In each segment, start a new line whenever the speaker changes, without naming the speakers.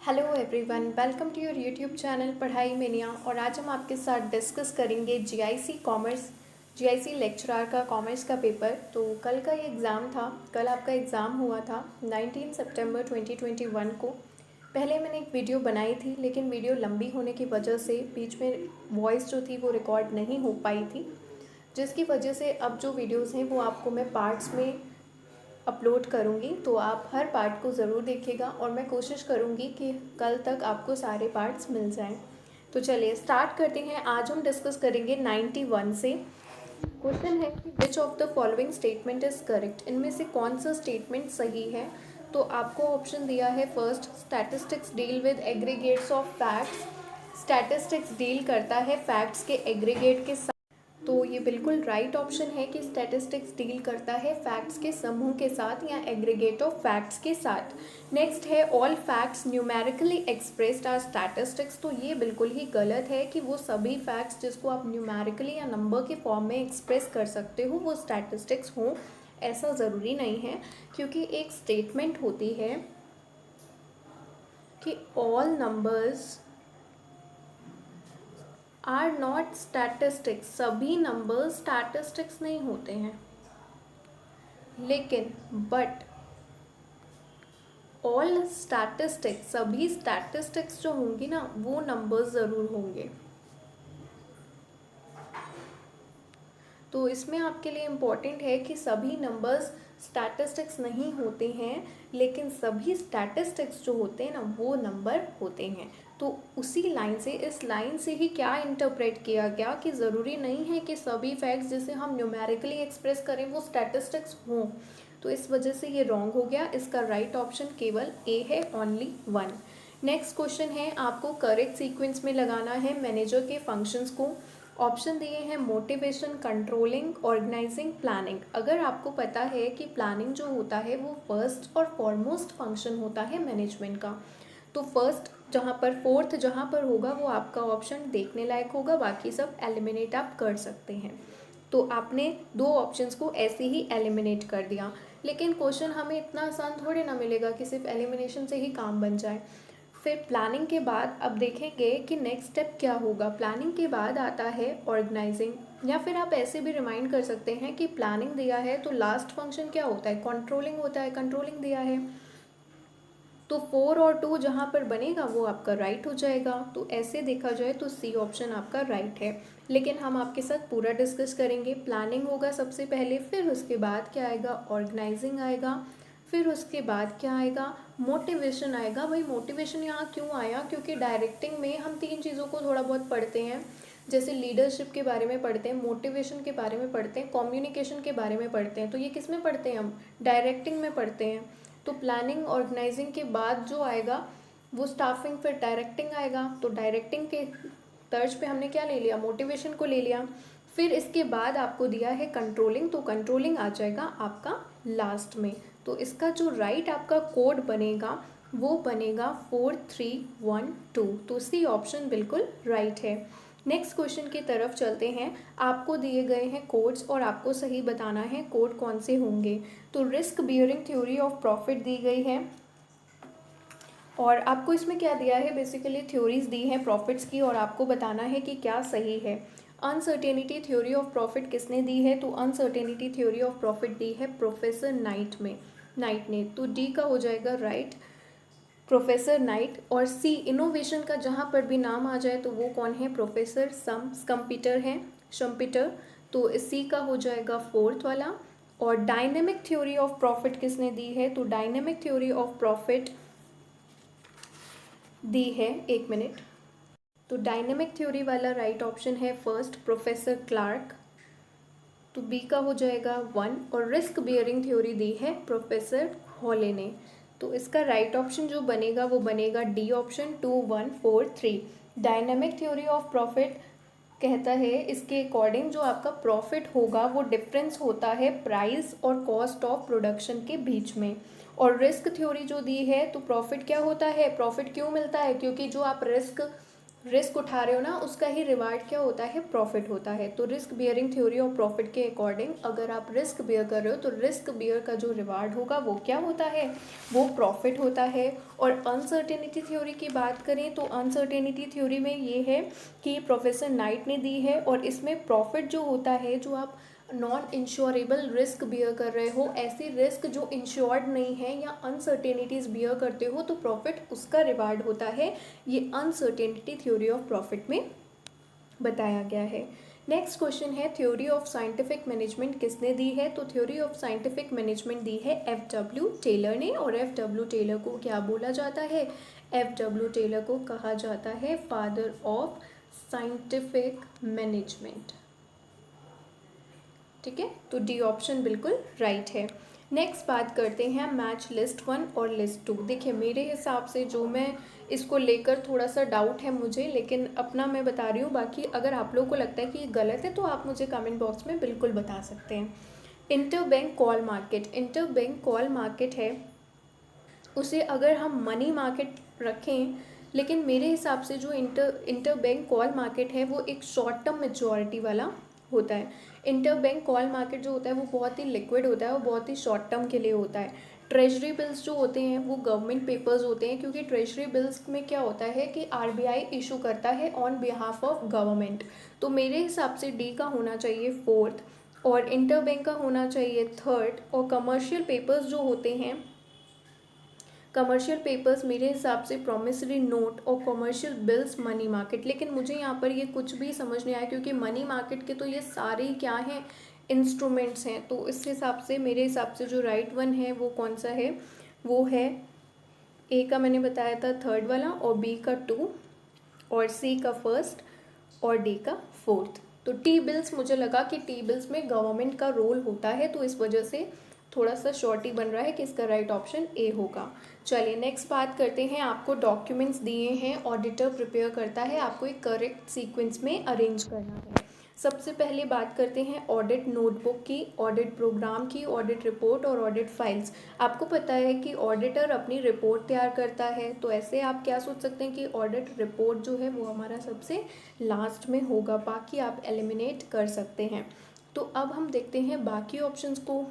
Hello everyone, welcome to your YouTube channel पढ़ाई mania. और आज हम आपके साथ डिस्कस करेंगे जीआईसी कॉमर्स, जीआईसी लेक्चरर का कॉमर्स का पेपर। तो कल का ये एग्ज़ाम था, कल आपका एग्ज़ाम हुआ था 19 सितंबर 2021 को। पहले मैंने एक वीडियो बनाई थी, लेकिन वीडियो लंबी होने की वजह से बीच में वॉइस जो थी वो रिकॉर्ड नहीं हो पाई थी, जिसकी वजह से अब जो वीडियोज़ हैं वो आपको मैं पार्ट्स में अपलोड करूँगी। तो आप हर पार्ट को ज़रूर देखिएगा और मैं कोशिश करूँगी कि कल तक आपको सारे पार्ट्स मिल जाएं। तो चलिए स्टार्ट करते हैं। आज हम डिस्कस करेंगे 91 से। क्वेश्चन है कि which of the following statement is correct, इनमें से कौन सा स्टेटमेंट सही है। तो आपको ऑप्शन दिया है first, statistics deal with aggregates of facts. Statistics deal करता है फैक्ट्स के एग्रीगेट के साथ, तो ये बिल्कुल राइट ऑप्शन है कि स्टैटिस्टिक्स डील करता है फैक्ट्स के समूह के साथ या एग्रीगेट ऑफ फैक्ट्स के साथ। नेक्स्ट है all facts numerically expressed are statistics. तो ये बिल्कुल ही गलत है कि वो सभी फैक्ट्स जिसको आप न्यूमेरिकली या नंबर के फॉर्म में एक्सप्रेस कर सकते हो वो स्टैटिस्टिक्स हों, ऐसा ज़रूरी नहीं है। क्योंकि एक स्टेटमेंट होती है कि all numbers are not statistics, सभी नंबर्स स्टैटिस्टिक्स नहीं होते हैं, लेकिन बट ऑल स्टैटिस्टिक्स, सभी स्टैटिस्टिक्स जो होंगी ना वो नंबर्स ज़रूर होंगे। तो इसमें आपके लिए इम्पॉर्टेंट है कि सभी नंबर्स स्टैटिस्टिक्स नहीं होते हैं, लेकिन सभी स्टैटिस्टिक्स जो होते हैं ना वो नंबर होते हैं। तो उसी लाइन से, इस लाइन से ही क्या इंटरप्रेट किया गया कि ज़रूरी नहीं है कि सभी फैक्ट्स जिसे हम न्यूमेरिकली एक्सप्रेस करें वो स्टैटिस्टिक्स हों। तो इस वजह से ये रॉन्ग हो गया। इसका राइट ऑप्शन केवल ए है, ओनली वन। नेक्स्ट क्वेश्चन है, आपको करेक्ट सीक्वेंस में लगाना है मैनेजर के फंक्शंस को। ऑप्शन दिए हैं मोटिवेशन, कंट्रोलिंग, ऑर्गेनाइजिंग, प्लानिंग। अगर आपको पता है कि प्लानिंग जो होता है वो फर्स्ट और फॉरमोस्ट फंक्शन होता है मैनेजमेंट का, तो फर्स्ट जहाँ पर, फोर्थ जहाँ पर होगा वो आपका ऑप्शन देखने लायक होगा, बाकी सब एलिमिनेट आप कर सकते हैं। तो आपने दो ऑप्शंस को ऐसे ही एलिमिनेट कर दिया, लेकिन क्वेश्चन हमें इतना आसान थोड़े ना मिलेगा कि सिर्फ एलिमिनेशन से ही काम बन जाए। फिर प्लानिंग के बाद अब देखेंगे कि नेक्स्ट स्टेप क्या होगा। प्लानिंग के बाद आता है ऑर्गेनाइजिंग, या फिर आप ऐसे भी रिमाइंड कर सकते हैं कि प्लानिंग दिया है तो लास्ट फंक्शन क्या होता है, कंट्रोलिंग होता है। कंट्रोलिंग दिया है तो 4 और 2 जहाँ पर बनेगा वो आपका राइट हो जाएगा। तो ऐसे देखा जाए तो सी ऑप्शन आपका राइट है। लेकिन हम आपके साथ पूरा डिस्कस करेंगे। प्लानिंग होगा सबसे पहले, फिर उसके बाद क्या आएगा, ऑर्गेनाइजिंग आएगा, फिर उसके बाद क्या आएगा, मोटिवेशन आएगा। भाई मोटिवेशन यहाँ क्यों आया, क्योंकि डायरेक्टिंग में हम तीन चीज़ों को थोड़ा बहुत पढ़ते हैं, जैसे लीडरशिप के बारे में पढ़ते हैं, मोटिवेशन के बारे में पढ़ते हैं, कम्युनिकेशन के बारे में पढ़ते हैं। तो ये किस में पढ़ते हैं, हम डायरेक्टिंग में पढ़ते हैं। तो प्लानिंग ऑर्गेनाइजिंग के बाद जो आएगा वो स्टाफिंग, फिर डायरेक्टिंग आएगा। तो डायरेक्टिंग के तर्ज पे हमने क्या ले लिया, मोटिवेशन को ले लिया। फिर इसके बाद आपको दिया है कंट्रोलिंग, तो कंट्रोलिंग आ जाएगा आपका लास्ट में। तो इसका जो राइट आपका कोड बनेगा वो बनेगा 4312। तो सी ऑप्शन बिल्कुल राइट है। नेक्स्ट क्वेश्चन की तरफ चलते हैं। आपको दिए गए हैं कोड्स और आपको सही बताना है कोड कौन से होंगे। तो risk bearing theory of profit दी गई है, और आपको इसमें क्या दिया है, बेसिकली थ्योरीज दी हैं प्रॉफिट्स की और आपको बताना है कि क्या सही है। अनसर्टेनिटी थ्योरी ऑफ प्रॉफिट किसने दी है, तो अनसर्टेनिटी थ्योरी ऑफ प्रॉफिट दी है प्रोफेसर नाइट ने। तो डी का हो जाएगा राइट, प्रोफेसर नाइट। और सी इनोवेशन का जहाँ पर भी नाम आ जाए तो वो कौन है, प्रोफेसर स्कम्पीटर है, शम्पीटर। तो सी का हो जाएगा फोर्थ वाला। और डायनेमिक थ्योरी ऑफ प्रॉफिट किसने दी है, तो डायनेमिक थ्योरी ऑफ प्रॉफिट दी है, एक मिनट। तो डायनेमिक थ्योरी वाला राइट ऑप्शन है फर्स्ट, प्रोफेसर क्लार्क। तो बी का हो जाएगा 1। और रिस्क बियरिंग थ्योरी दी है प्रोफेसर हॉले ने। तो इसका राइट ऑप्शन जो बनेगा वो बनेगा D option, 2143। Dynamic theory of profit कहता है इसके अकॉर्डिंग जो आपका प्रॉफिट होगा वो डिफरेंस होता है प्राइस और कॉस्ट ऑफ प्रोडक्शन के बीच में। और रिस्क थ्योरी जो दी है तो प्रॉफिट क्या होता है, प्रॉफिट क्यों मिलता है, क्योंकि जो आप रिस्क रिस्क उठा रहे हो ना, उसका ही रिवार्ड क्या होता है, प्रॉफिट होता है। तो risk bearing theory of profit के अकॉर्डिंग अगर आप रिस्क बियर कर रहे हो तो रिस्क बियर का जो रिवार्ड होगा वो क्या होता है, वो प्रॉफिट होता है। और अनसर्टेनिटी थ्योरी की बात करें तो अनसर्टेनिटी थ्योरी में ये है कि प्रोफेसर नाइट ने दी है, और इसमें प्रॉफिट जो होता है, जो आप नॉन इंश्योरेबल रिस्क बियर कर रहे हो, ऐसी रिस्क जो इंश्योर्ड नहीं है या अनसर्टेनिटीज बियर करते हो, तो प्रॉफिट उसका रिवार्ड होता है। ये अनसर्टेनिटी थ्योरी ऑफ प्रॉफिट में बताया गया है। नेक्स्ट क्वेश्चन है, थ्योरी ऑफ साइंटिफिक मैनेजमेंट किसने दी है? तो थ्योरी ऑफ साइंटिफिक मैनेजमेंट दी है एफ.डब्ल्यू. टेलर ने। और एफ.डब्ल्यू. टेलर को क्या बोला जाता है? एफ.डब्ल्यू. टेलर को कहा जाता है फादर ऑफ साइंटिफिक मैनेजमेंट। ठीक है, तो डी ऑप्शन बिल्कुल राइट है। नेक्स्ट बात करते हैं मैच लिस्ट 1 और लिस्ट 2। देखिए मेरे हिसाब से जो मैं इसको लेकर थोड़ा सा डाउट है मुझे, लेकिन अपना मैं बता रही हूँ, बाकी अगर आप लोगों को लगता है कि ये गलत है तो आप मुझे कमेंट बॉक्स में बिल्कुल बता सकते हैं। Interbank call market, interbank call market है, उसे अगर हम मनी मार्केट रखें, लेकिन मेरे हिसाब से जो इंटरबैंक कॉल मार्केट है वो एक शॉर्ट टर्म मेच्योरिटी वाला होता है। इंटरबैंक कॉल मार्केट जो होता है वो बहुत ही लिक्विड होता है और बहुत ही शॉर्ट टर्म के लिए होता है। ट्रेजरी बिल्स जो होते हैं वो गवर्नमेंट पेपर्स होते हैं, क्योंकि ट्रेजरी बिल्स में क्या होता है कि आरबीआई इशू करता है ऑन बिहाफ ऑफ गवर्नमेंट। तो मेरे हिसाब से डी का होना चाहिए फोर्थ, और इंटरबैंक का होना चाहिए थर्ड, और कमर्शियल पेपर्स जो होते हैं, कमर्शियल पेपर्स मेरे हिसाब से प्रॉमिसरी नोट और कमर्शियल बिल्स मनी मार्केट। लेकिन मुझे यहाँ पर ये कुछ भी समझ नहीं आया, क्योंकि मनी मार्केट के तो ये सारे ही क्या हैं, इंस्ट्रूमेंट्स हैं। तो इस हिसाब से मेरे हिसाब से जो राइट वन है वो कौन सा है, वो है ए का मैंने बताया था थर्ड वाला, और बी का 2, और सी का फर्स्ट, और डी का फोर्थ। तो टी बिल्स, मुझे लगा कि टी बिल्स में गवर्नमेंट का रोल होता है, तो इस वजह से थोड़ा सा शॉर्ट ही बन रहा है कि इसका राइट ऑप्शन ए होगा। चलिए नेक्स्ट बात करते हैं, आपको डॉक्यूमेंट्स दिए हैं, ऑडिटर प्रिपेयर करता है, आपको एक करेक्ट सीक्वेंस में अरेंज करना है। सबसे पहले बात करते हैं ऑडिट नोटबुक की, ऑडिट प्रोग्राम की, ऑडिट रिपोर्ट और ऑडिट फाइल्स। आपको पता है कि ऑडिटर अपनी रिपोर्ट तैयार करता है, तो ऐसे आप क्या सोच सकते हैं कि ऑडिट रिपोर्ट जो है वो हमारा सबसे लास्ट में होगा, बाकी आप एलिमिनेट कर सकते हैं। तो अब हम देखते हैं बाकी ऑप्शंस को।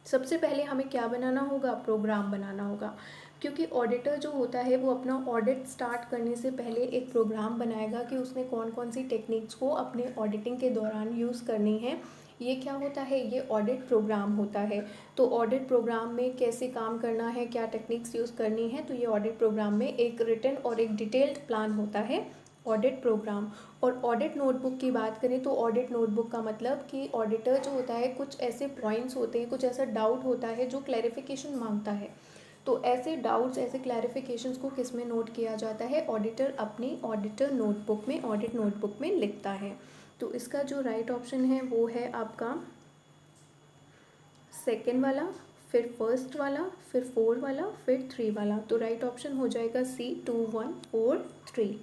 सबसे पहले हमें क्या बनाना होगा, प्रोग्राम बनाना होगा, क्योंकि ऑडिटर जो होता है वो अपना ऑडिट स्टार्ट करने से पहले एक प्रोग्राम बनाएगा कि उसने कौन कौन सी टेक्निक्स को अपने ऑडिटिंग के दौरान यूज़ करनी है। ये क्या होता है, ये ऑडिट प्रोग्राम होता है। तो ऑडिट प्रोग्राम में कैसे काम करना है, क्या टेक्निक्स यूज़ करनी है, तो ये ऑडिट प्रोग्राम में एक रिटन और एक डिटेल्ड प्लान होता है, ऑडिट प्रोग्राम। और ऑडिट नोटबुक की बात करें तो ऑडिट नोटबुक का मतलब कि ऑडिटर जो होता है कुछ ऐसे पॉइंट्स होते हैं, कुछ ऐसा डाउट होता है जो क्लैरिफिकेशन मांगता है, तो ऐसे डाउट्स, ऐसे क्लैरिफिकेशंस को किस में नोट किया जाता है, ऑडिटर अपनी ऑडिटर नोटबुक में, ऑडिट नोटबुक में लिखता है। तो इसका जो राइट ऑप्शन है वो है आपका सेकेंड वाला, फिर फर्स्ट वाला, फिर 4 वाला, फिर 3 वाला। तो राइट ऑप्शन हो जाएगा सी, 2, 1, 4, 3।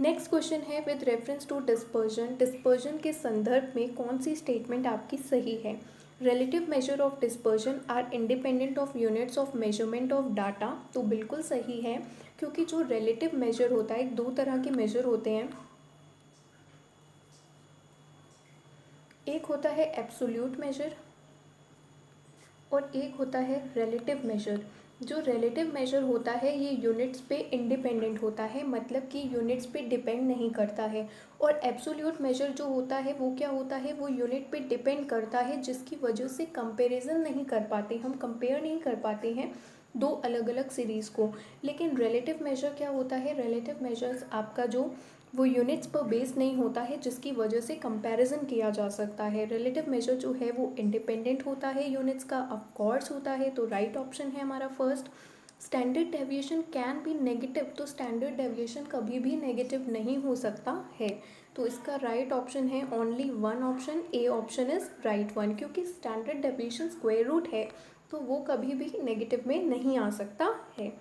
नेक्स्ट क्वेश्चन है, with reference to dispersion, dispersion के संदर्भ में कौन सी स्टेटमेंट आपकी सही है? Relative measure of dispersion are independent of units of measurement of data. तो बिल्कुल सही है, क्योंकि जो रिलेटिव मेजर होता है, दो तरह के मेजर होते हैं, एक होता है एब्सोल्यूट मेजर और एक होता है रिलेटिव मेजर। जो रिलेटिव मेजर होता है ये यूनिट्स पे इंडिपेंडेंट होता है, मतलब कि यूनिट्स पे डिपेंड नहीं करता है। और एब्सोल्यूट मेजर जो होता है वो क्या होता है, वो यूनिट पे डिपेंड करता है, जिसकी वजह से कंपैरिजन नहीं कर पाते, हम कंपेयर नहीं कर पाते हैं दो अलग अलग सीरीज़ को। लेकिन रिलेटिव मेजर क्या होता है, रिलेटिव मेजर्स आपका जो वो यूनिट्स पर बेस नहीं होता है, जिसकी वजह से कंपैरिजन किया जा सकता है। रिलेटिव मेजर जो है वो इंडिपेंडेंट होता है यूनिट्स का, ऑफ कोर्स होता है। तो राइट ऑप्शन है हमारा first. Standard deviation can be negative, तो स्टैंडर्ड डेविएशन कभी भी नेगेटिव नहीं हो सकता है। तो इसका राइट ऑप्शन है only one option, A option is right one, क्योंकि स्टैंडर्ड डेविएशन स्क्वायर रूट है तो वो कभी भी नेगेटिव में नहीं आ सकता है।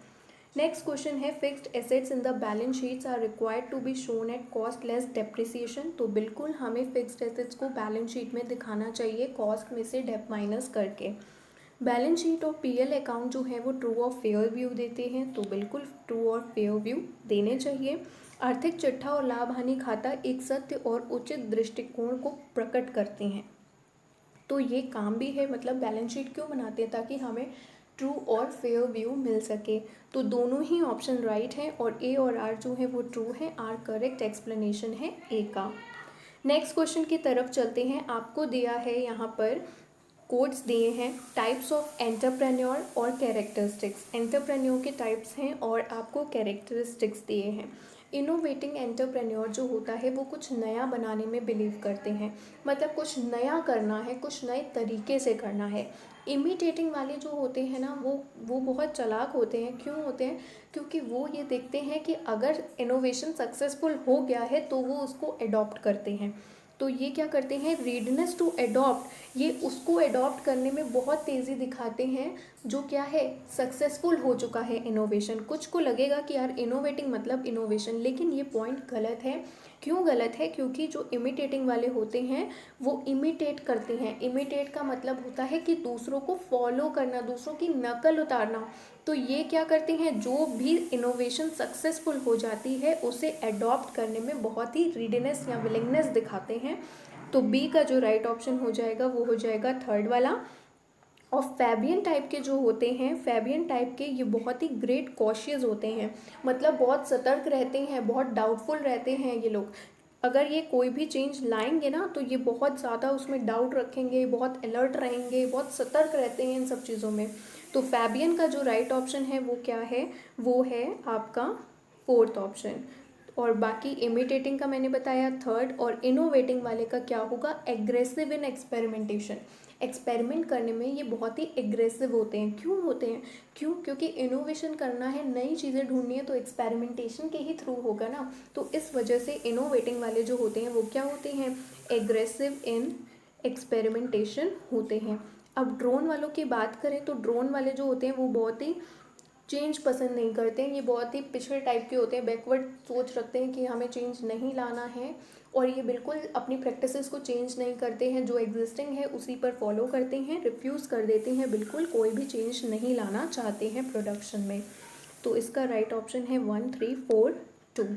नेक्स्ट क्वेश्चन है, fixed assets in the balance sheets are required to be shown at cost less depreciation. तो बिल्कुल हमें फिक्स्ड एसेट्स को बैलेंस शीट में दिखाना चाहिए कॉस्ट में से डेप माइनस करके। बैलेंस शीट और पीएल अकाउंट जो है वो ट्रू और फेयर व्यू देते हैं, तो बिल्कुल ट्रू और फेयर व्यू देने चाहिए। आर्थिक चिट्ठा और लाभ हानि खाता एक सत्य और उचित दृष्टिकोण को प्रकट करते हैं। तो ये काम भी है, मतलब बैलेंस शीट क्यों बनाते हैं, ताकि हमें ट्रू और फेयर व्यू मिल सके। तो दोनों ही ऑप्शन राइट हैं और ए और आर जो है वो ट्रू है। आर करेक्ट एक्सप्लेनेशन है ए का। नेक्स्ट क्वेश्चन की तरफ चलते हैं। आपको दिया है यहाँ पर कोड्स दिए हैं, टाइप्स ऑफ एंटरप्रेन्योर और कैरेक्टरिस्टिक्स। एंटरप्रेन्योर के टाइप्स हैं और आपको कैरेक्टरिस्टिक्स दिए हैं। इनोवेटिंग एंटरप्रेन्योर जो होता है वो कुछ नया बनाने में बिलीव करते हैं, मतलब कुछ नया करना है, कुछ नए तरीके से करना है। इमिटेटिंग वाले जो होते हैं ना वो बहुत चालाक होते हैं। क्यों होते हैं? क्योंकि वो ये देखते हैं कि अगर इनोवेशन सक्सेसफुल हो गया है तो वो उसको एडॉप्ट करते हैं। तो ये क्या करते हैं, रीडनेस टू एडॉप्ट, ये उसको एडॉप्ट करने में बहुत तेज़ी दिखाते हैं जो क्या है, सक्सेसफुल हो चुका है इनोवेशन। कुछ को लगेगा कि यार इनोवेटिंग मतलब इनोवेशन, लेकिन ये पॉइंट गलत है। क्यों गलत है? क्योंकि जो इमिटेटिंग वाले होते हैं वो इमिटेट करते हैं। इमिटेट का मतलब होता है कि दूसरों को फॉलो करना, दूसरों की नकल उतारना। तो ये क्या करते हैं, जो भी इनोवेशन सक्सेसफुल हो जाती है उसे एडॉप्ट करने में बहुत ही रीडीनेस या विलिंगनेस दिखाते हैं। तो बी का जो राइट ऑप्शन हो जाएगा वो हो जाएगा थर्ड वाला। और फैबियन टाइप के जो होते हैं, फैबियन टाइप के ये बहुत ही ग्रेट कॉशियस होते हैं, मतलब बहुत सतर्क रहते हैं, बहुत डाउटफुल रहते हैं ये लोग। अगर ये कोई भी चेंज लाएंगे ना तो ये बहुत ज़्यादा उसमें डाउट रखेंगे, बहुत अलर्ट रहेंगे, बहुत सतर्क रहते हैं इन सब चीज़ों में। तो फैबियन का जो राइट ऑप्शन है वो क्या है, वो है आपका फोर्थ ऑप्शन। और बाकी इमिटेटिंग का मैंने बताया थर्ड, और इनोवेटिंग वाले का क्या होगा, एग्रेसिव इन एक्सपेरिमेंटेशन। एक्सपेरिमेंट करने में ये बहुत ही एग्रेसिव होते हैं। क्यों होते हैं? क्योंकि इनोवेशन करना है, नई चीज़ें ढूंढनी है तो एक्सपेरिमेंटेशन के ही थ्रू होगा ना। तो इस वजह से इनोवेटिंग वाले जो होते हैं वो क्या होते हैं, एग्रेसिव इन एक्सपेरिमेंटेशन होते हैं। अब ड्रोन वालों की बात करें तो ड्रोन वाले जो होते हैं वो बहुत ही चेंज पसंद नहीं करते हैं। ये बहुत ही पिछड़े टाइप के होते हैं, बैकवर्ड सोच रखते हैं कि हमें चेंज नहीं लाना है, और ये बिल्कुल अपनी प्रैक्टिसेस को चेंज नहीं करते हैं। जो एग्जिस्टिंग है उसी पर फॉलो करते हैं, रिफ्यूज़ कर देते हैं, बिल्कुल कोई भी चेंज नहीं लाना चाहते हैं प्रोडक्शन में। तो इसका राइट ऑप्शन है 1 3 4 2।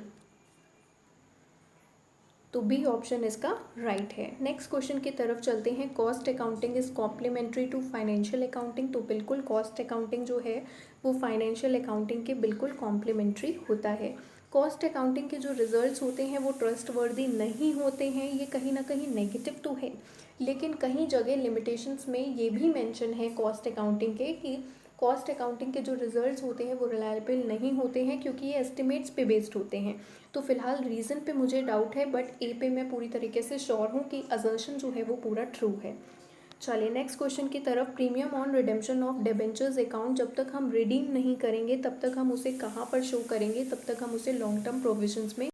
तो बी ऑप्शन इसका राइट है। नेक्स्ट क्वेश्चन की तरफ चलते हैं। Cost accounting is complementary to financial accounting. तो बिल्कुल कॉस्ट अकाउंटिंग जो है वो फाइनेंशियल अकाउंटिंग के बिल्कुल कॉम्प्लीमेंट्री होता है। कॉस्ट अकाउंटिंग के जो रिजल्ट्स होते हैं वो ट्रस्टवर्दी नहीं होते हैं। ये कहीं ना कहीं नेगेटिव तो है, लेकिन कहीं जगह लिमिटेशंस में ये भी मेंशन है कॉस्ट अकाउंटिंग के कि कॉस्ट अकाउंटिंग के जो रिजल्ट्स होते हैं वो रिलायबल नहीं होते हैं, क्योंकि ये एस्टिमेट्स पे बेस्ड होते हैं। तो फिलहाल रीज़न पे मुझे डाउट है, बट ए पे मैं पूरी तरीके से श्योर हूँ कि अजर्शन जो है वो पूरा ट्रू है। चलिए नेक्स्ट क्वेश्चन की तरफ। Premium on redemption of debentures account, जब तक हम रिडीम नहीं करेंगे तब तक हम उसे कहाँ पर शो करेंगे, तब तक हम उसे लॉन्ग टर्म प्रोविजंस में